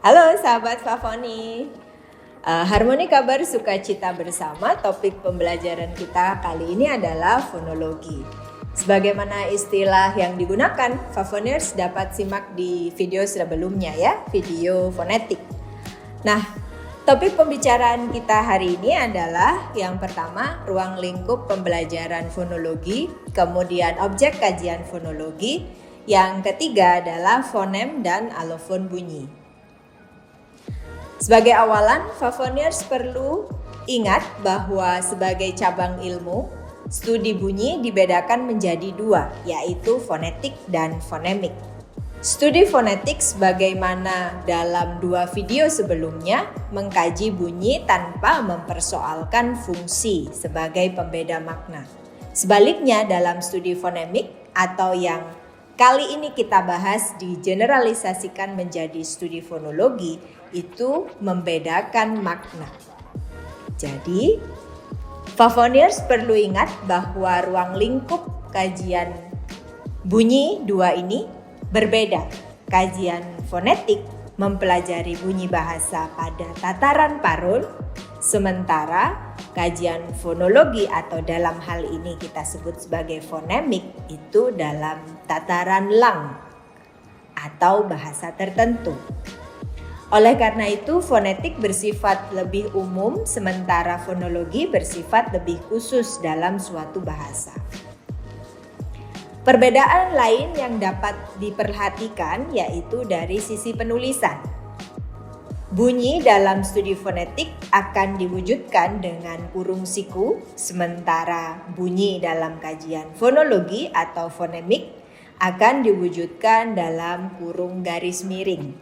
Halo sahabat Favoni, harmoni kabar sukacita bersama. Topik pembelajaran kita kali ini adalah fonologi. Sebagaimana istilah yang digunakan, Favoniers dapat simak di video sebelumnya ya, video fonetik. Nah, topik pembicaraan kita hari ini adalah yang pertama, ruang lingkup pembelajaran fonologi, kemudian objek kajian fonologi, yang ketiga adalah fonem dan alofon bunyi. Sebagai awalan, Favoniers perlu ingat bahwa sebagai cabang ilmu, studi bunyi dibedakan menjadi dua, yaitu fonetik dan fonemik. Studi fonetik sebagaimana dalam dua video sebelumnya mengkaji bunyi tanpa mempersoalkan fungsi sebagai pembeda makna. Sebaliknya dalam studi fonemik atau yang kali ini kita bahas digeneralisasikan menjadi studi fonologi, itu membedakan makna. Jadi, Favoniers perlu ingat bahwa ruang lingkup kajian bunyi dua ini berbeda. Kajian fonetik mempelajari bunyi bahasa pada tataran parul, sementara kajian fonologi atau dalam hal ini kita sebut sebagai fonemik itu dalam tataran lang atau bahasa tertentu. Oleh karena itu, fonetik bersifat lebih umum, sementara fonologi bersifat lebih khusus dalam suatu bahasa. Perbedaan lain yang dapat diperhatikan yaitu dari sisi penulisan. Bunyi dalam studi fonetik akan diwujudkan dengan kurung siku, sementara bunyi dalam kajian fonologi atau fonemik akan diwujudkan dalam kurung garis miring.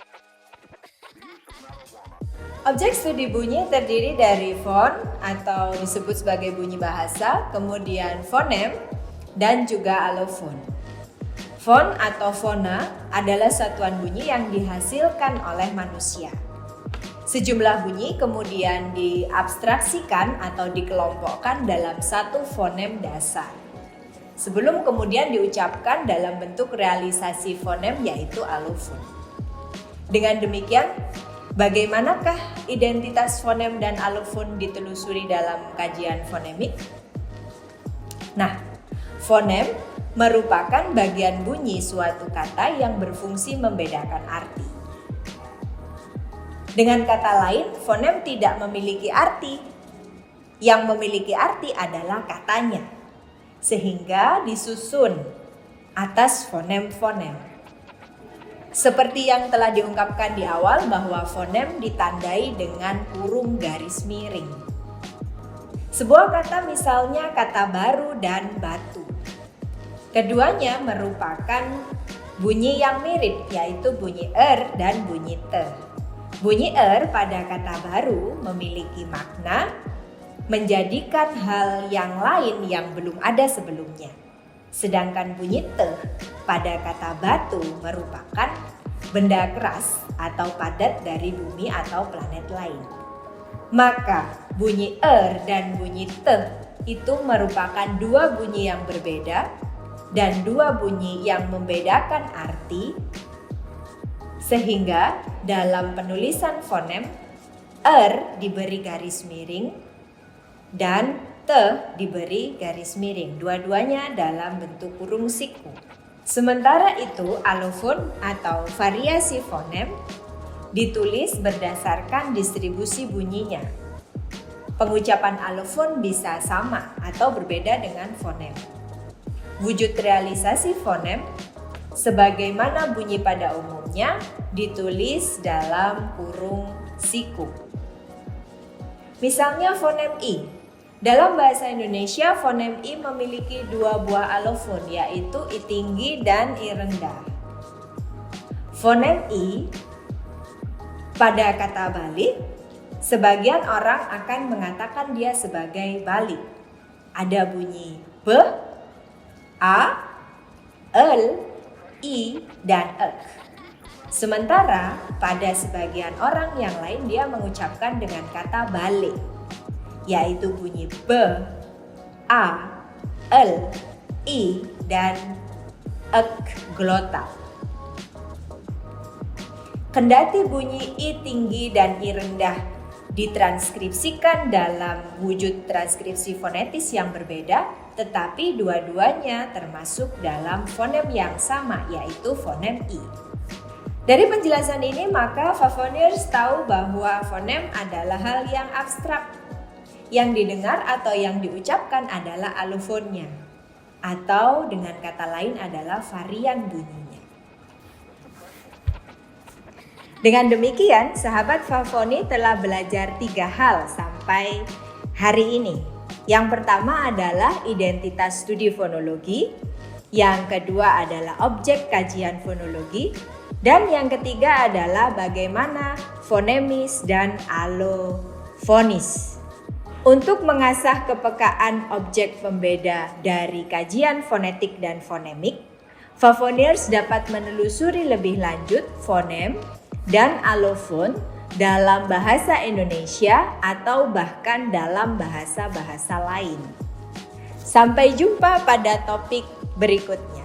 Objek studi bunyi terdiri dari fon atau disebut sebagai bunyi bahasa, kemudian fonem, dan juga alofon. Fon atau fona adalah satuan bunyi yang dihasilkan oleh manusia. Sejumlah bunyi kemudian diabstraksikan atau dikelompokkan dalam satu fonem dasar, sebelum kemudian diucapkan dalam bentuk realisasi fonem yaitu alofon. Dengan demikian, bagaimanakah identitas fonem dan alofon ditelusuri dalam kajian fonemik? Nah, fonem merupakan bagian bunyi suatu kata yang berfungsi membedakan arti. Dengan kata lain, fonem tidak memiliki arti. Yang memiliki arti adalah katanya, sehingga disusun atas fonem-fonem. Seperti yang telah diungkapkan di awal bahwa fonem ditandai dengan kurung garis miring. Sebuah kata misalnya kata baru dan batu. Keduanya merupakan bunyi yang mirip yaitu bunyi dan bunyi te. Bunyi pada kata baru memiliki makna menjadikan hal yang lain yang belum ada sebelumnya. Sedangkan bunyi te pada kata batu merupakan benda keras atau padat dari bumi atau planet lain. Maka bunyi dan bunyi te itu merupakan dua bunyi yang berbeda dan dua bunyi yang membedakan arti, sehingga dalam penulisan fonem diberi garis miring dan te diberi garis miring, dua-duanya dalam bentuk kurung siku. Sementara itu alofon atau variasi fonem ditulis berdasarkan distribusi bunyinya. Pengucapan alofon bisa sama atau berbeda dengan fonem. Wujud realisasi fonem sebagaimana bunyi pada umumnya ditulis dalam kurung siku. Misalnya fonem i. Dalam bahasa Indonesia, fonem i memiliki dua buah alofon, yaitu i tinggi dan i rendah. Fonem i pada kata balik, sebagian orang akan mengatakan dia sebagai balik. Ada bunyi b, a, el, i, dan ek. Sementara pada sebagian orang yang lain dia mengucapkan dengan kata balik, yaitu bunyi b, a, el, i, dan ek glotal. Kendati bunyi I tinggi dan I rendah ditranskripsikan dalam wujud transkripsi fonetis yang berbeda, tetapi dua-duanya termasuk dalam fonem yang sama, yaitu fonem I. Dari penjelasan ini, maka Favoniers tahu bahwa fonem adalah hal yang abstrak. Yang didengar atau yang diucapkan adalah alofonnya, atau dengan kata lain adalah varian bunyinya. Dengan demikian, sahabat Favoni telah belajar 3 hal sampai hari ini. Yang pertama adalah identitas studi fonologi, yang kedua adalah objek kajian fonologi, dan yang ketiga adalah bagaimana fonemis dan alofonis. Untuk mengasah kepekaan objek pembeda dari kajian fonetik dan fonemik, Favoniers dapat menelusuri lebih lanjut fonem dan alofon dalam bahasa Indonesia atau bahkan dalam bahasa-bahasa lain. Sampai jumpa pada topik berikutnya.